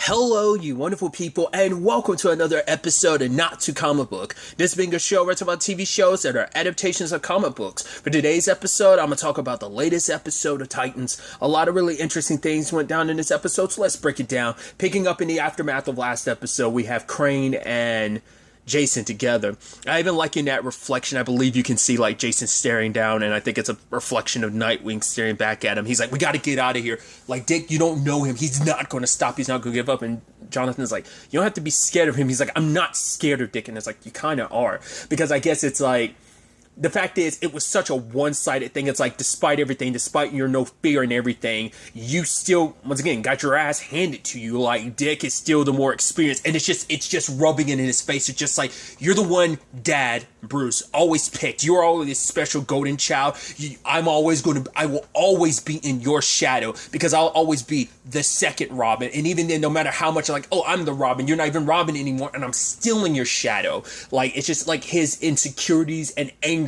Hello, you wonderful people, and welcome to another episode of Not to Comic Book. This being a show where I talk about TV shows that are adaptations of comic books. For today's episode, I'm going to talk about the latest episode of Titans. A lot of really interesting things went down in this episode, so let's break it down. Picking up in the aftermath of last episode, we have Crane and Jason together. I even like in that reflection, I believe you can see like Jason staring down, and I think it's a reflection of Nightwing staring back at him. He's like, we got to get out of here. Like, Dick, you don't know him. He's not going to stop. He's not going to give up. And Jonathan's like, you don't have to be scared of him. He's like, I'm not scared of Dick. And it's like, you kind of are. Because I guess it's like, the fact is, it was such a one-sided thing. It's like, despite everything, despite your no fear and everything, you still, once again, got your ass handed to you. Like, Dick is still the more experienced, and it's just rubbing it in his face. It's just like, you're the one Dad, Bruce, always picked. You're always this special golden child. I will always be in your shadow, because I'll always be the second Robin. And even then, no matter how much like, oh, I'm the Robin, you're not even Robin anymore, and I'm still in your shadow. Like, it's just like his insecurities and anger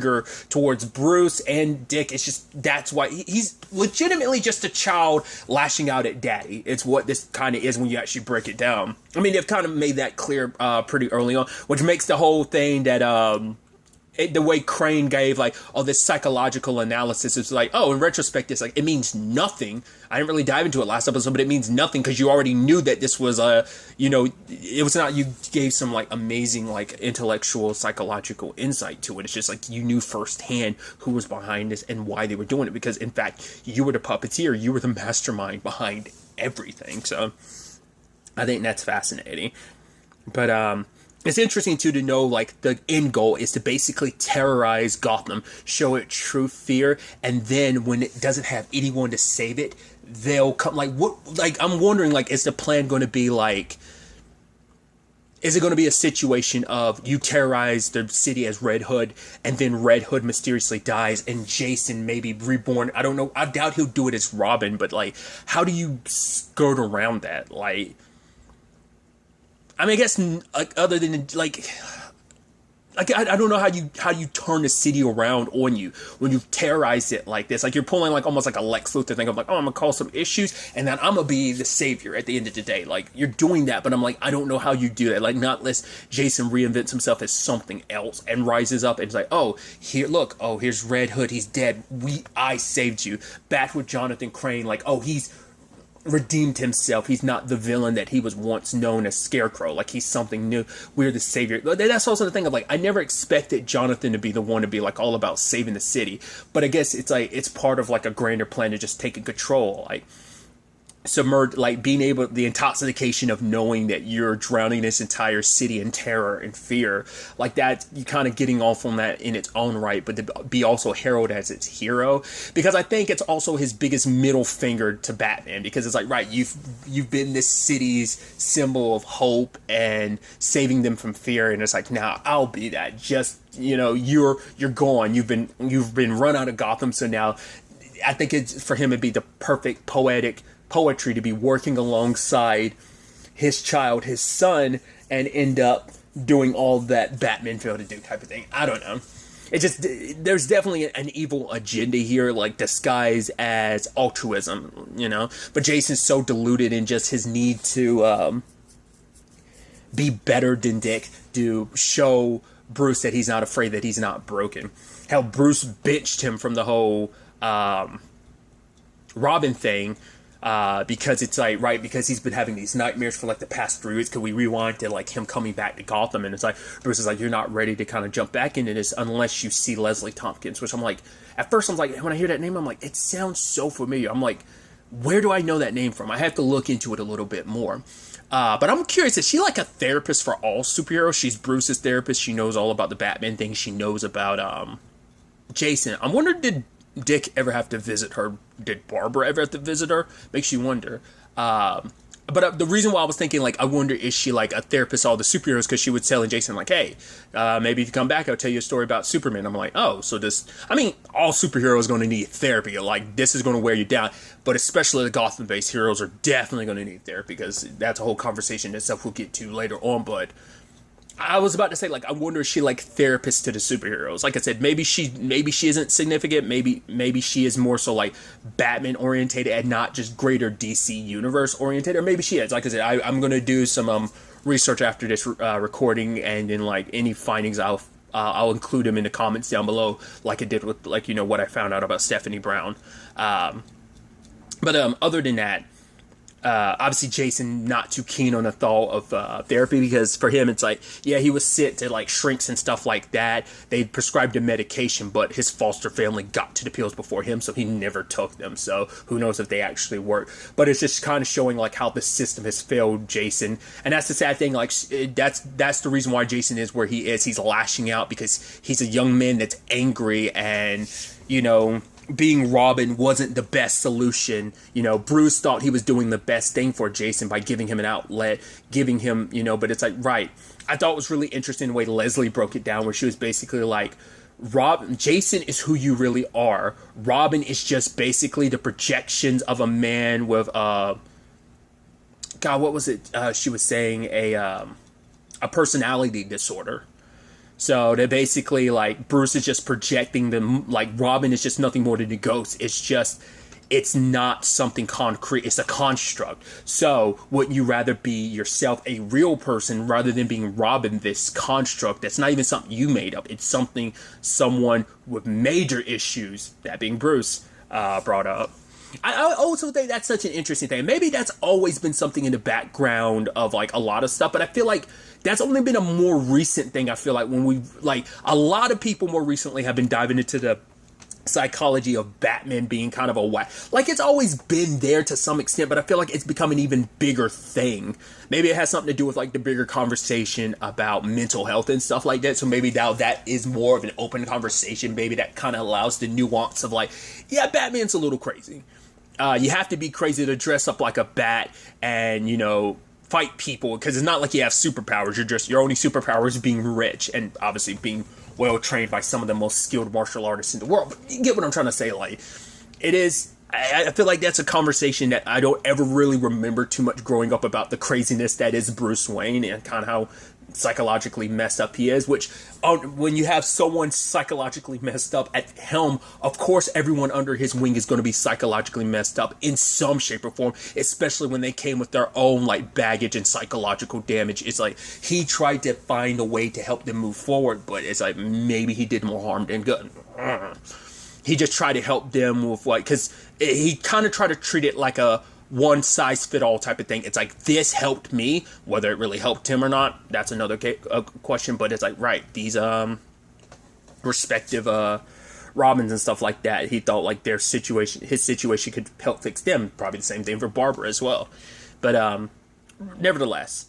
towards Bruce and Dick. It's just, that's why he's legitimately just a child lashing out at Daddy. It's what this kind of is when you actually break it down. I mean, they've kind of made that clear pretty early on, which makes the whole thing that the way Crane gave like all this psychological analysis is like, oh, in retrospect, it's like, it means nothing. I didn't really dive into it last episode, but it means nothing because you already knew that this was it was not, you gave some like amazing like intellectual psychological insight to it. It's just like you knew firsthand who was behind this and why they were doing it, because in fact you were the puppeteer, you were the mastermind behind everything. So I think that's fascinating. But it's interesting, too, to know, like, the end goal is to basically terrorize Gotham, show it true fear, and then when it doesn't have anyone to save it, they'll come, like, what, like, I'm wondering, like, is the plan going to be, like, is it going to be a situation of you terrorize the city as Red Hood, and then Red Hood mysteriously dies, and Jason may be reborn? I don't know, I doubt he'll do it as Robin, but, like, how do you skirt around that? Like, I mean, I guess like other than like I don't know how you turn the city around on you when you terrorize it like this. Like, you're pulling like almost like a Lex Luthor thing of like, oh, I'm gonna cause some issues and then I'm gonna be the savior at the end of the day. Like, you're doing that, but I'm like, I don't know how you do that. Like, not unless Jason reinvents himself as something else and rises up and it's like, oh, here, look, oh, here's Red Hood, he's dead. I saved you. Back with Jonathan Crane, like, oh, he's redeemed himself. He's not the villain that he was once known as, Scarecrow. Like, he's something new. We're the savior. That's also the thing of like, I never expected Jonathan to be the one to be like all about saving the city, but I guess it's like, it's part of like a grander plan to just taking control, like submerge, like being able, the intoxication of knowing that you're drowning this entire city in terror and fear, like that, you kind of getting off on that in its own right, but to be also heralded as its hero, because I think it's also his biggest middle finger to Batman, because it's like, right, you've been this city's symbol of hope and saving them from fear, and it's like, now I'll be that. Just, you're gone, you've been run out of Gotham, so now I think it's, for him, it'd be the perfect poetry to be working alongside his child, his son, and end up doing all that Batman failed to do type of thing. I don't know. It just, there's definitely an evil agenda here, like disguised as altruism, but Jason's so deluded in just his need to be better than Dick, to show Bruce that he's not afraid, that he's not broken. How Bruce bitched him from the whole Robin thing, because it's like, right, because he's been having these nightmares for like the past 3 weeks. Could we rewind to like him coming back to Gotham? And it's like, Bruce is like, you're not ready to kind of jump back into this unless you see Leslie Tompkins, which I'm like, at first I'm like, when I hear that name, I'm like, it sounds so familiar. I'm like, where do I know that name from? I have to look into it a little bit more. But I'm curious, is she like a therapist for all superheroes? She's Bruce's therapist. She knows all about the Batman thing. She knows about Jason. I'm wondering, did Dick ever have to visit her? Did Barbara ever have to visit her? Makes you wonder. But the reason why I was thinking, like, I wonder, is she like a therapist to all the superheroes? Because she would tell Jason, like, hey, maybe if you come back, I'll tell you a story about Superman. I'm like, oh, so this, I mean, all superheroes going to need therapy. Like, this is going to wear you down. But especially the Gotham-based heroes are definitely going to need therapy, because that's a whole conversation itself we'll get to later on. But I was about to say, like, I wonder if she like therapist to the superheroes. Like I said, maybe she isn't significant. Maybe she is more so like Batman orientated and not just greater DC universe orientated. Or maybe she is. Like I said, I'm gonna do some research after this recording, and then like any findings I'll include them in the comments down below, like I did with like what I found out about Stephanie Brown. But other than that. Obviously Jason not too keen on the thought of therapy, because for him it's like, yeah, he was sent to like shrinks and stuff like that. They prescribed him medication, but his foster family got to the pills before him, so he never took them. So who knows if they actually work. But it's just kind of showing like how the system has failed Jason. And that's the sad thing, like that's the reason why Jason is where he is. He's lashing out because he's a young man that's angry, and being Robin wasn't the best solution. Bruce thought he was doing the best thing for Jason by giving him an outlet, giving him, but it's like, right. I thought it was really interesting the way Leslie broke it down, where she was basically like, Jason is who you really are. Robin is just basically the projections of a man with, God, what was it? She was saying a personality disorder. So they're basically like, Bruce is just projecting them, like Robin is just nothing more than a ghost. It's not something concrete. It's a construct. So wouldn't you rather be yourself, a real person, rather than being Robin, this construct that's not even something you made up? It's someone with major issues, that being Bruce, brought up. I also think that's such an interesting thing. Maybe that's always been something in the background of like a lot of stuff, but I feel like that's only been a more recent thing. I feel like when a lot of people more recently have been diving into the psychology of Batman being kind of a whack. Like, it's always been there to some extent, but I feel like it's become an even bigger thing. Maybe it has something to do with like the bigger conversation about mental health and stuff like that. So maybe now that is more of an open conversation. Maybe that kind of allows the nuance of like, yeah, Batman's a little crazy. You have to be crazy to dress up like a bat and, fight people, because it's not like you have superpowers. Your only superpower is being rich, and obviously being well trained by some of the most skilled martial artists in the world. But you get what I'm trying to say. Like, it is. I feel like that's a conversation that I don't ever really remember too much growing up, about the craziness that is Bruce Wayne and kind of how psychologically messed up he is. Which, when you have someone psychologically messed up at helm, of course everyone under his wing is going to be psychologically messed up in some shape or form, especially when they came with their own like baggage and psychological damage. It's like he tried to find a way to help them move forward, but it's like maybe he did more harm than good. He just tried to help them with like, because he kind of tried to treat it like a one-size-fit-all type of thing. It's like, this helped me. Whether it really helped him or not, that's another question. But it's like, right, these respective Robins and stuff like that, he thought like his situation could help fix them. Probably the same thing for Barbara as well. But nevertheless,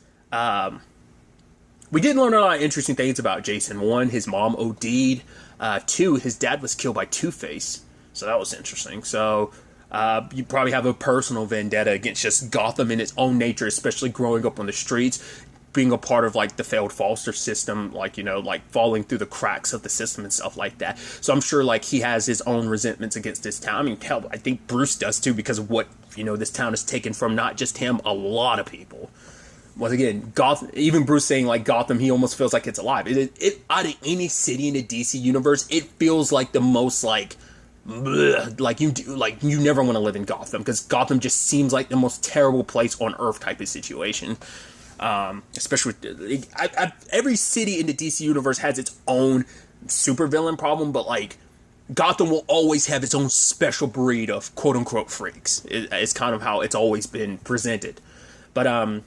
we did learn a lot of interesting things about Jason. One, his mom OD'd. Two, his dad was killed by Two-Face. So that was interesting. So you probably have a personal vendetta against just Gotham in its own nature, especially growing up on the streets, being a part of like the failed foster system, like, like falling through the cracks of the system and stuff like that. So I'm sure like he has his own resentments against this town. I mean, hell, I think Bruce does too, because of what, this town has taken from not just him, a lot of people. Once again, Gotham, even Bruce saying like Gotham, he almost feels like it's alive. It out of any city in the DC universe, it feels like the most like, bleh, like you never want to live in Gotham, because Gotham just seems like the most terrible place on earth type of situation. Especially with every city in the DC universe has its own supervillain problem, but like Gotham will always have its own special breed of quote unquote freaks. It's kind of how it's always been presented. But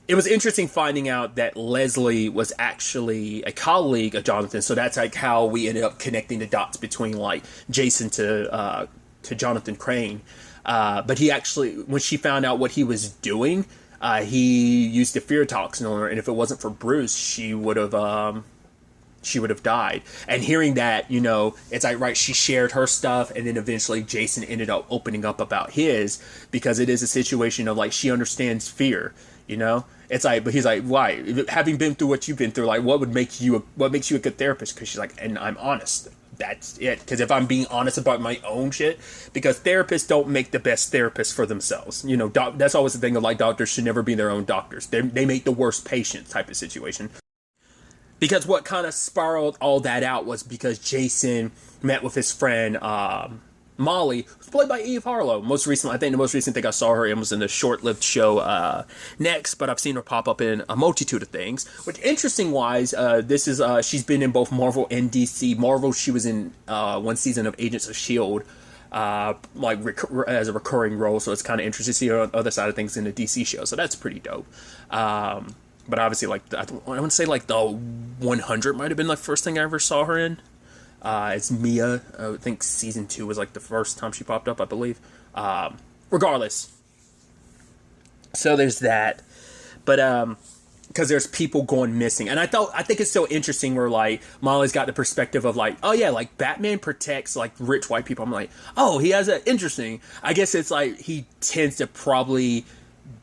it was interesting finding out that Leslie was actually a colleague of Jonathan. So that's like how we ended up connecting the dots between like Jason to Jonathan Crane. But he actually, when she found out what he was doing, he used the fear toxin on her, and if it wasn't for Bruce, she would have died. And hearing that, it's like, right, she shared her stuff, and then eventually Jason ended up opening up about his, because it is a situation of like, she understands fear. It's like, but he's like, why? Having been through what you've been through, like, what makes you a good therapist? Because she's like, and I'm honest. that's it. Because if I'm being honest about my own shit, because therapists don't make the best therapists for themselves. You know, that's always the thing of like doctors should never be their own doctors. They make the worst patients type of situation. Because what kind of spiraled all that out was because Jason met with his friend Molly, who's played by Eve Harlow. Most recently, I think the most recent thing I saw her in was in the short-lived show Next, but I've seen her pop up in a multitude of things. Which, interesting-wise, this is she's been in both Marvel and DC. Marvel, she was in one season of Agents of S.H.I.E.L.D., as a recurring role, so it's kind of interesting to see her on the other side of things in the DC show, so that's pretty dope. But obviously, like, I want to say, like, the 100 might have been the first thing I ever saw her in. It's Mia. I think season 2 was, like, the first time she popped up, I believe. Regardless. So there's that. But, because there's people going missing. And I think it's so interesting where, like, Molly's got the perspective of, like, oh, yeah, like, Batman protects, like, rich white people. I'm like, oh, he has that interesting. I guess it's, like, he tends to probably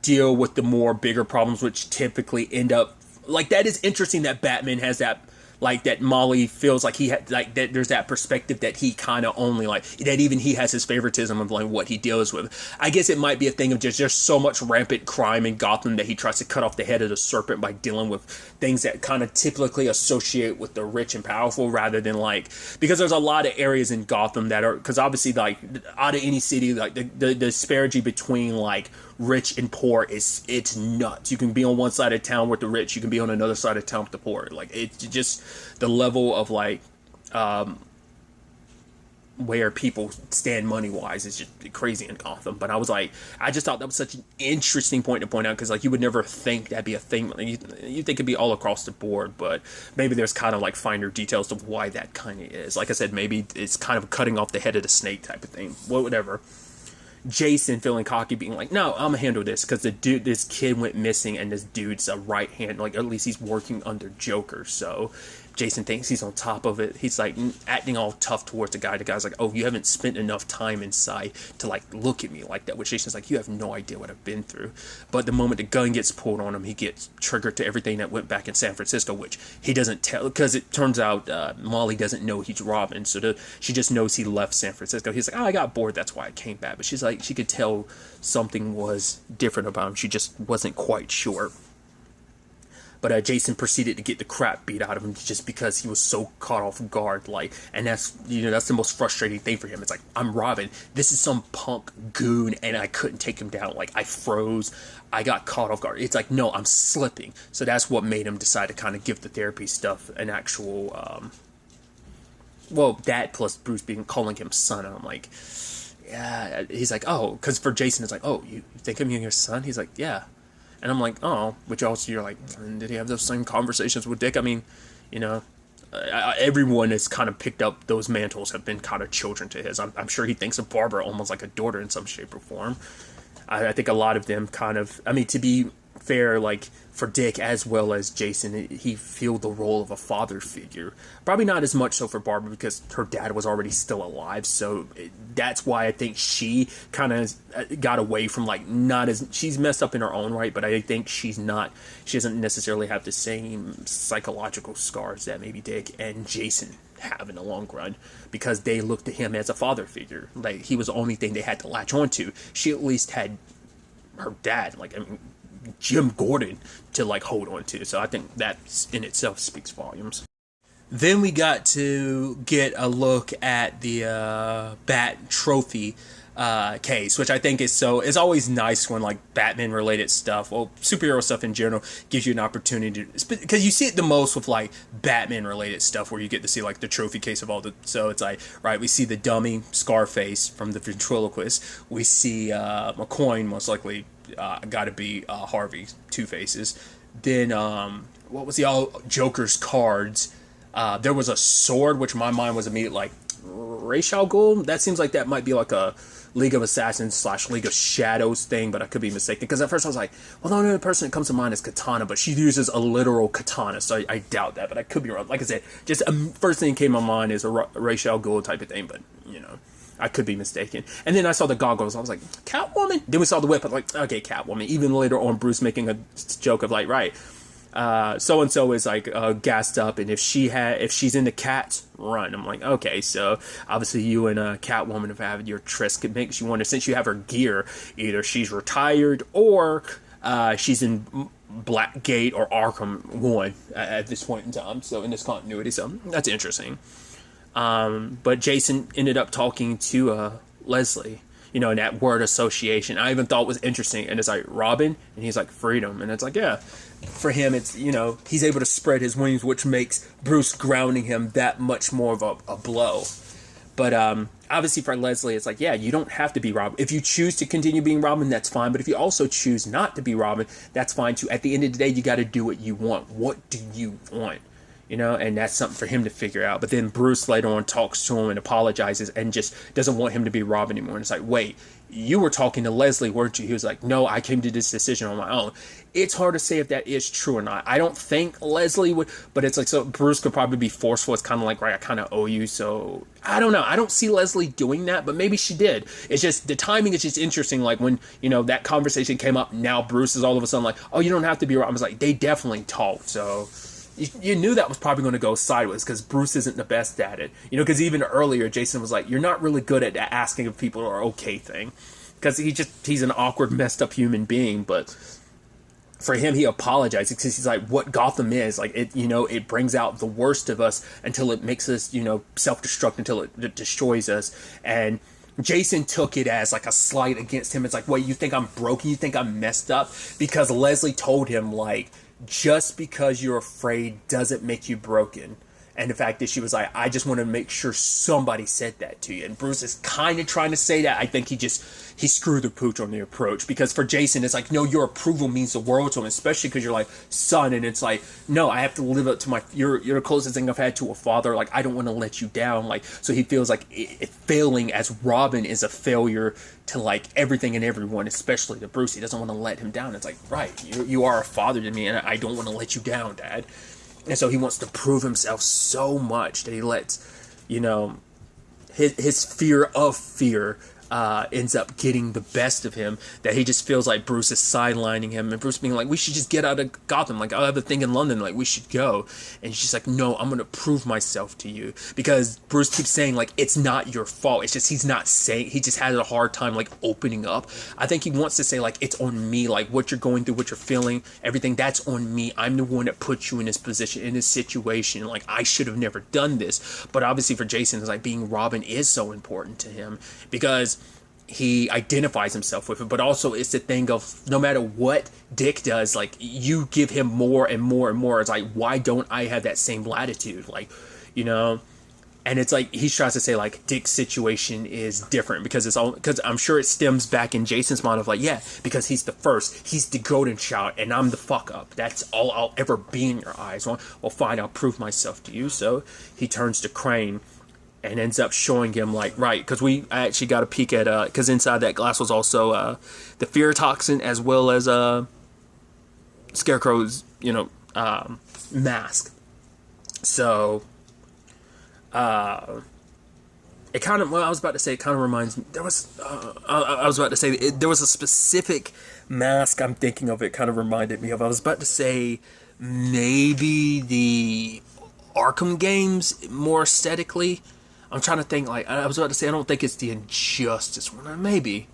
deal with the more bigger problems, which typically end up like, that is interesting that Batman has that, like, that Molly feels like he had, like, that there's that perspective that he kind of only, like, that even he has his favoritism of, like, what he deals with. I guess it might be a thing of just, there's so much rampant crime in Gotham that he tries to cut off the head of the serpent by dealing with things that kind of typically associate with the rich and powerful, rather than, like, because there's a lot of areas in Gotham that are, because obviously, like, out of any city, like, the disparity between, like, rich and poor it's nuts. You can be on one side of town with the rich, you can be on another side of town with the poor. Like, it's just the level of, like, where people stand money wise is just crazy in Gotham. But I was like, I just thought that was such an interesting point to point out, because, like, you would never think that'd be a thing. You think it'd be all across the board, but maybe there's kind of, like, finer details of why that kind of is. Like I said, maybe it's kind of cutting off the head of the snake type of thing. Well, whatever. Jason feeling cocky, being like, no, I'm gonna handle this, because this kid went missing, and this dude's a right hand, like, at least he's working under Joker. So Jason thinks he's on top of it. He's, like, acting all tough towards the guy. The guy's like, oh, you haven't spent enough time inside to, like, look at me like that. Which Jason's like, you have no idea what I've been through. But the moment the gun gets pulled on him, he gets triggered to everything that went back in San Francisco, which he doesn't tell, because it turns out Molly doesn't know he's Robin, so she just knows he left San Francisco. He's like, oh, I got bored, that's why I came back. But she's like, she could tell something was different about him. She just wasn't quite sure. But Jason proceeded to get the crap beat out of him just because he was so caught off guard. Like, and that's the most frustrating thing for him. It's like, I'm Robin. This is some punk goon, and I couldn't take him down. Like, I froze. I got caught off guard. It's like, no, I'm slipping. So that's what made him decide to kind of give the therapy stuff an actual, well, that plus Bruce calling him son. And I'm like, yeah. He's like, oh, because for Jason, it's like, oh, you think I'm your son? He's like, yeah. And I'm like, oh, which also you're like, did he have those same conversations with Dick? I mean, everyone has kind of picked up those mantles, have been kind of children to his. I'm sure he thinks of Barbara almost like a daughter in some shape or form. I think a lot of them kind of, I mean, to be fair, like, for Dick as well as Jason, he filled the role of a father figure. Probably not as much so for Barbara, because her dad was already still alive, so that's why I think she kind of got away from, like, not as, she's messed up in her own right, but I think she doesn't necessarily have the same psychological scars that maybe Dick and Jason have in the long run, because they looked to him as a father figure. Like, he was the only thing they had to latch onto. She at least had her dad, like, I mean, Jim Gordon, to, like, hold on to. So I think that in itself speaks volumes. Then we got to get a look at the Bat Trophy case, which I think is it's always nice when, like, Batman related stuff, well, superhero stuff in general, gives you an opportunity to, because you see it the most with, like, Batman related stuff, where you get to see, like, the trophy case of all the, so it's like, right, we see the dummy Scarface from the ventriloquist, we see McCoy, most likely gotta be Harvey, Two-Faces, then what was the all Joker's cards, there was a sword, which in my mind was immediately like, Ra's al Ghul? That seems like that might be like a League of Assassins / League of Shadows thing, but I could be mistaken, because at first I was like, well, the only person that comes to mind is Katana, but she uses a literal katana, so I doubt that, but I could be wrong. Like I said, just first thing that came to my mind is a Ra's al Ghul type of thing, but, I could be mistaken. And then I saw the goggles. I was like, Catwoman? Then we saw the whip. I was like, okay, Catwoman. Even later on, Bruce making a joke of, like, right, so and so is like gassed up, and if she's into cats, run. I'm like, okay, so obviously you and Catwoman have had your tryst. It makes you wonder, since you have her gear, either she's retired or she's in Blackgate or Arkham 1 at this point in time. So in this continuity, so that's interesting. But Jason ended up talking to Leslie, you know, in that word association. I even thought it was interesting. And it's like, Robin? And he's like, freedom. And it's like, yeah, for him, it's, you know, he's able to spread his wings, which makes Bruce grounding him that much more of a blow. But obviously for Leslie, it's like, yeah, you don't have to be Robin. If you choose to continue being Robin, that's fine. But if you also choose not to be Robin, that's fine too. At the end of the day, you got to do what you want. What do you want? You know, and that's something for him to figure out. But then Bruce later on talks to him and apologizes and just doesn't want him to be Robin anymore. And it's like, wait, you were talking to Leslie, weren't you? He was like, no, I came to this decision on my own. It's hard to say if that is true or not. I don't think Leslie would, but it's like, so Bruce could probably be forceful. It's kind of like, right, I kind of owe you. So I don't know. I don't see Leslie doing that, but maybe she did. It's just, the timing is just interesting. Like when, you know, that conversation came up, now Bruce is all of a sudden like, oh, you don't have to be Robin. I was like, they definitely talked. So you knew that was probably going to go sideways because Bruce isn't the best at it. You know, because even earlier, Jason was like, you're not really good at asking if people are okay thing. Because he's an awkward, messed up human being. But for him, he apologized because he's like, what Gotham is, like, it, you know, it brings out the worst of us until it makes us, you know, self-destruct, until it destroys us. And Jason took it as like a slight against him. It's like, wait, you think I'm broken? You think I'm messed up? Because Leslie told him, like, just because you're afraid doesn't make you broken. And the fact that she was like, I just want to make sure somebody said that to you. And Bruce is kind of trying to say that. I think he screwed the pooch on the approach. Because for Jason, it's like, no, your approval means the world to him. Especially because you're like, son. And it's like, no, I have to live up to you're the closest thing I've had to a father. Like, I don't want to let you down. Like, so he feels like failing as Robin is a failure to like everything and everyone, especially to Bruce. He doesn't want to let him down. It's like, right, you are a father to me, and I don't want to let you down, Dad. And so he wants to prove himself so much that he lets, you know, his fear of fear ends up getting the best of him, that he just feels like Bruce is sidelining him, and Bruce being like, we should just get out of Gotham, like, I have a thing in London, like, we should go. And he's just like, no, I'm gonna prove myself to you, because Bruce keeps saying, like, it's not your fault. It's just, he's not saying, he just had a hard time, like, opening up. I think he wants to say, like, it's on me, like, what you're going through, what you're feeling, everything, that's on me. I'm the one that put you in this position, in this situation, like, I should have never done this. But obviously for Jason, it's like, being Robin is so important to him, because he identifies himself with it, but also it's the thing of, no matter what Dick does, like, you give him more and more and more. It's like, why don't I have that same latitude? Like, you know, and it's like, he tries to say, like, Dick's situation is different because it's all, because I'm sure it stems back in Jason's mind of like, yeah, because he's the first, he's the golden child, and I'm the fuck up. That's all I'll ever be in your eyes. Well, fine, I'll prove myself to you. So he turns to Crane and ends up showing him, like, right, because I actually got a peek at, because inside that glass was also the fear toxin, as well as Scarecrow's, you know, mask. So it kind of, well, I was about to say, it kind of reminds me, there was, I was about to say, there was a specific mask I'm thinking of, it kind of reminded me of. I was about to say, maybe the Arkham games, more aesthetically. I'm trying to think, like, I was about to say, I don't think it's the Injustice one, maybe.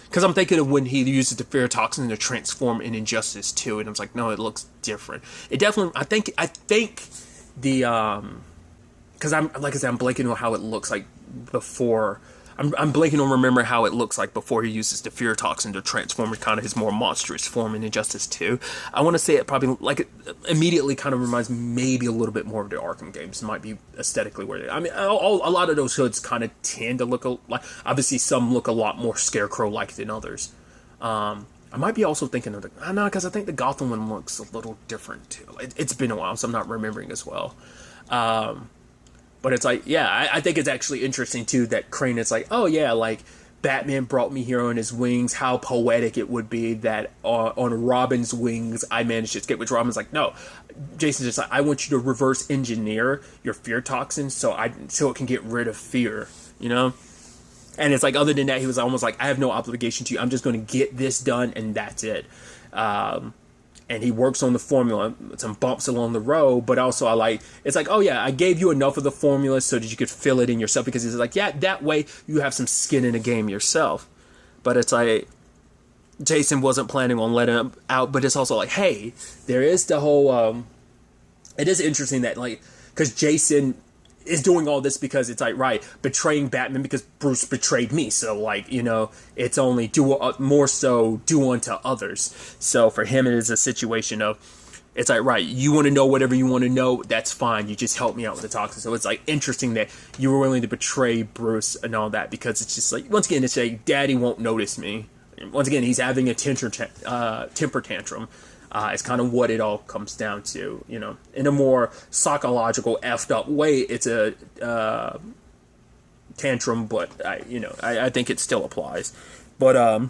Because I'm thinking of when he uses the fear toxin to transform in Injustice 2, and I was like, no, it looks different. It definitely, I think the, because I'm, like I said, I'm blanking on how it looks like before. I'm blanking on remember how it looks like before he uses the fear toxin to transform kind of his more monstrous form in Injustice 2. I want to say it probably, like, it immediately kind of reminds me maybe a little bit more of the Arkham games. It might be aesthetically where I mean, a lot of those hoods kind of tend to look like, obviously some look a lot more Scarecrow-like than others. I might be also thinking of I know, because I think the Gotham one looks a little different too. It's been a while, so I'm not remembering as well. But it's like, yeah, I think it's actually interesting, too, that Crane is like, oh, yeah, like, Batman brought me here on his wings. How poetic it would be that on Robin's wings I managed to escape. Which Robin's like, no. Jason's just like, I want you to reverse engineer your fear toxin so it can get rid of fear, you know? And it's like, other than that, he was almost like, I have no obligation to you. I'm just going to get this done, and that's it. and he works on the formula, some bumps along the road, but also it's like, oh yeah, I gave you enough of the formula so that you could fill it in yourself, because he's like, yeah, that way you have some skin in the game yourself. But it's like, Jason wasn't planning on letting him out, but it's also like, hey, there is the whole, it is interesting that, like, because Jason is doing all this because it's like, right, betraying Batman because Bruce betrayed me. So, like, you know, it's only more so do unto others. So for him, it is a situation of, it's like, right, you want to know whatever you want to know, that's fine. You just help me out with the toxin. So it's like interesting that you were willing to betray Bruce and all that, because it's just like, once again, it's like, Daddy won't notice me. Once again, he's having a temper tantrum. It's kind of what it all comes down to, you know. In a more psychological, effed up way, it's a tantrum, but I think it still applies. But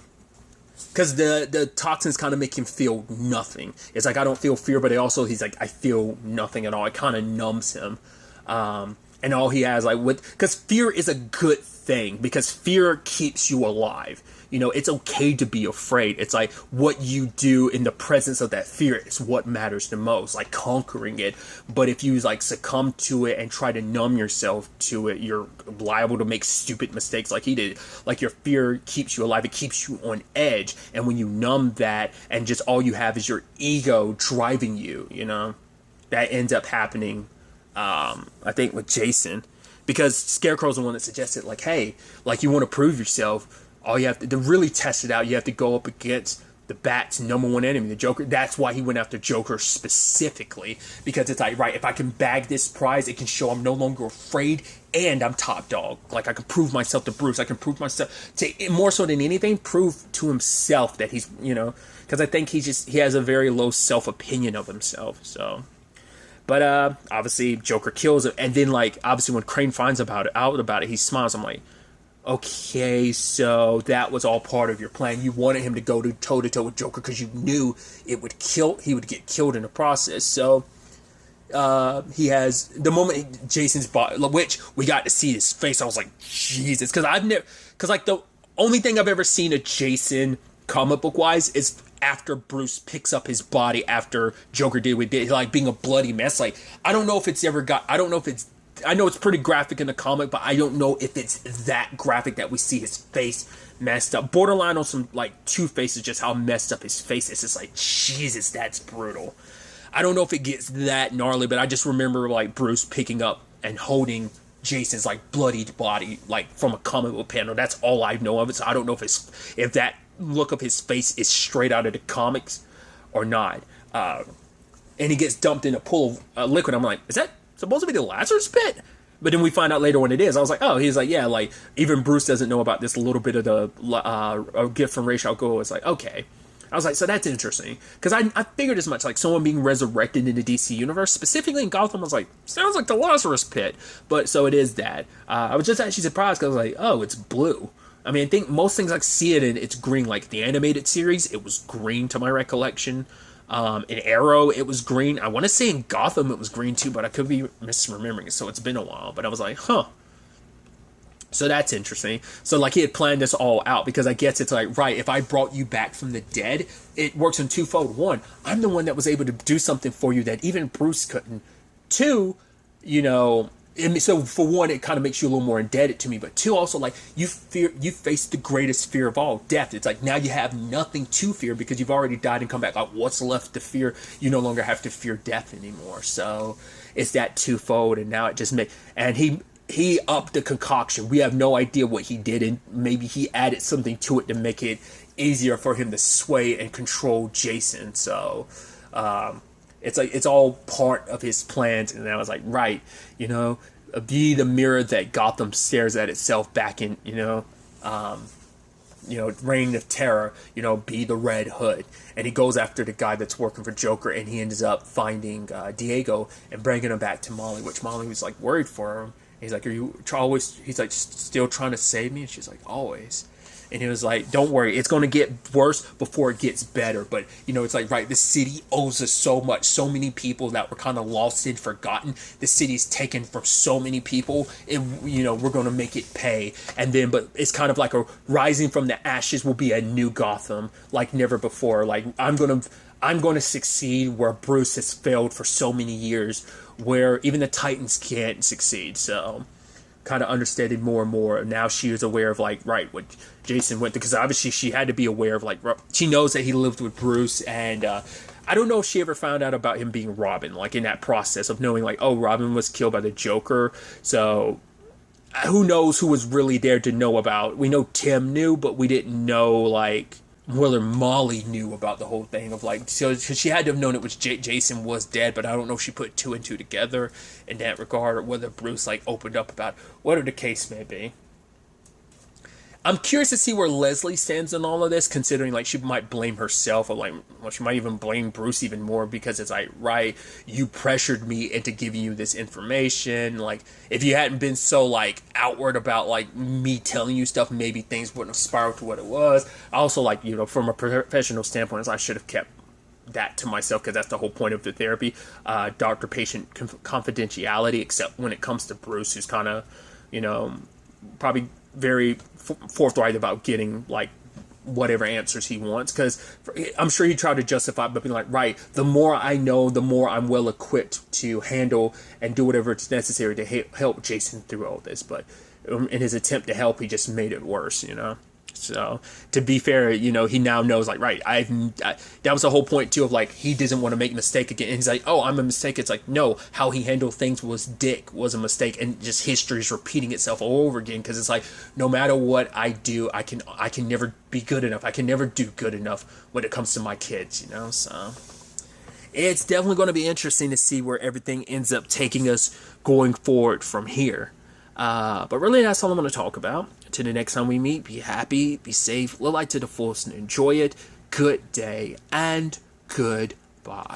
because the toxins kind of make him feel nothing. It's like, I don't feel fear, but he's like, I feel nothing at all. It kind of numbs him, and all he has, like, because fear is a good thing, because fear keeps you alive. You know, it's okay to be afraid. It's like, what you do in the presence of that fear is what matters the most, like conquering it. But if you, like, succumb to it and try to numb yourself to it, you're liable to make stupid mistakes like he did. Like, your fear keeps you alive. It keeps you on edge. And when you numb that and just all you have is your ego driving you, you know, that ends up happening, I think, with Jason. Because Scarecrow's the one that suggested, like, hey, like, you want to prove yourself, all you have to really test it out, you have to go up against the Bat's #1 enemy, the Joker. That's why he went after Joker specifically, because it's like, right, if I can bag this prize, it can show I'm no longer afraid and I'm top dog. Like, I can prove myself to Bruce. I can prove myself to, more so than anything, prove to himself that he's, you know, because I think he has a very low self-opinion of himself. So, but obviously Joker kills him, and then, like, obviously when Crane finds out about it, he smiles. I'm like, okay, so that was all part of your plan. You wanted him to go to toe-to-toe with Joker because you knew he would get killed in the process. So he has the moment Jason's body, which we got to see his face. I was like, Jesus, because like the only thing I've ever seen of Jason comic book wise is after Bruce picks up his body after Joker did with it, like being a bloody mess. Like, I don't know if I know it's pretty graphic in the comic, but I don't know if it's that graphic that we see his face messed up. Borderline on some, like, Two-Face is just how messed up his face is. It's like, Jesus, that's brutal. I don't know if it gets that gnarly, but I just remember, like, Bruce picking up and holding Jason's, like, bloodied body, like, from a comic book panel. That's all I know of it, so I don't know if that look of his face is straight out of the comics or not. And he gets dumped in a pool of liquid. I'm like, is that supposed to be the Lazarus pit? But then we find out later when it is. I was like, oh, he's like, yeah, like, even Bruce doesn't know about this little bit of the gift from Ra's al Ghul. It's like, okay. I was like, so that's interesting. Because I figured as much, like, someone being resurrected in the DC universe, specifically in Gotham. I was like, sounds like the Lazarus pit. But, so it is that. I was just actually surprised because I was like, oh, it's blue. I mean, I think most things I see it in, it's green. Like, the animated series, it was green to my recollection. In Arrow, it was green. I want to say in Gotham it was green too, but I could be misremembering it, so it's been a while. But I was like, huh. So that's interesting. So, like, he had planned this all out, because I guess it's like, right, if I brought you back from the dead, it works in twofold. One, I'm the one that was able to do something for you that even Bruce couldn't. Two, you know, and so for one, it kind of makes you a little more indebted to me. But two, also, like, you face the greatest fear of all, death. It's like, now you have nothing to fear because you've already died and come back. Like, what's left to fear? You no longer have to fear death anymore. So it's that twofold, and now it just and he upped the concoction. We have no idea what he did, and maybe he added something to it to make it easier for him to sway and control Jason. So it's like, it's all part of his plans. And I was like, right, you know, be the mirror that Gotham stares at itself back in, Reign of Terror, be the Red Hood. And he goes after the guy that's working for Joker, and he ends up finding Diego and bringing him back to Molly, which Molly was, like, worried for him. He's like, are you always, he's like, still trying to save me? And she's like, always. And he was like, don't worry, it's going to get worse before it gets better. But, you know, it's like, right, the city owes us so much. So many people that were kind of lost and forgotten. The city's taken from so many people. You know, we're going to make it pay. And then, but it's kind of like a rising from the ashes will be a new Gotham like never before. Like, I'm going to succeed where Bruce has failed for so many years, where even the Titans can't succeed. So kind of understanding more and more. Now she is aware of, like, right, what Jason went through, because obviously she had to be aware of, like, she knows that he lived with Bruce, and I don't know if she ever found out about him being Robin, like, in that process of knowing, like, oh, Robin was killed by the Joker. So who knows who was really there to know about. We know Tim knew, but we didn't know, like, whether Molly knew about the whole thing of, like, so she had to have known it was Jason was dead, but I don't know if she put two and two together in that regard, or whether Bruce, like, opened up about whatever the case may be. I'm curious to see where Leslie stands in all of this, considering, like, she might blame herself, or, like, well, she might even blame Bruce even more, because it's like, right, you pressured me into giving you this information. Like, if you hadn't been so, like, outward about, like, me telling you stuff, maybe things wouldn't have spiraled to what it was. Also, like, you know, from a professional standpoint, I should have kept that to myself, because that's the whole point of the therapy, doctor-patient confidentiality, except when it comes to Bruce, who's kind of, you know, probably very forthright about getting, like, whatever answers he wants, because I'm sure he tried to justify it, but being like, right, the more I know, the more I'm well equipped to handle and do whatever it's necessary to help Jason through all this. But in his attempt to help, he just made it worse, you know. So, to be fair, you know, he now knows, like, right, that was the whole point, too, of, like, he doesn't want to make a mistake again. And he's like, oh, I'm a mistake. It's like, no, how he handled things was a mistake. And just history is repeating itself all over again, because it's like, no matter what I do, I can never be good enough. I can never do good enough when it comes to my kids, you know. So, it's definitely going to be interesting to see where everything ends up taking us going forward from here. But really, that's all I'm going to talk about. Till the next time we meet, be happy, be safe, live life to the fullest, and enjoy it. Good day, and goodbye.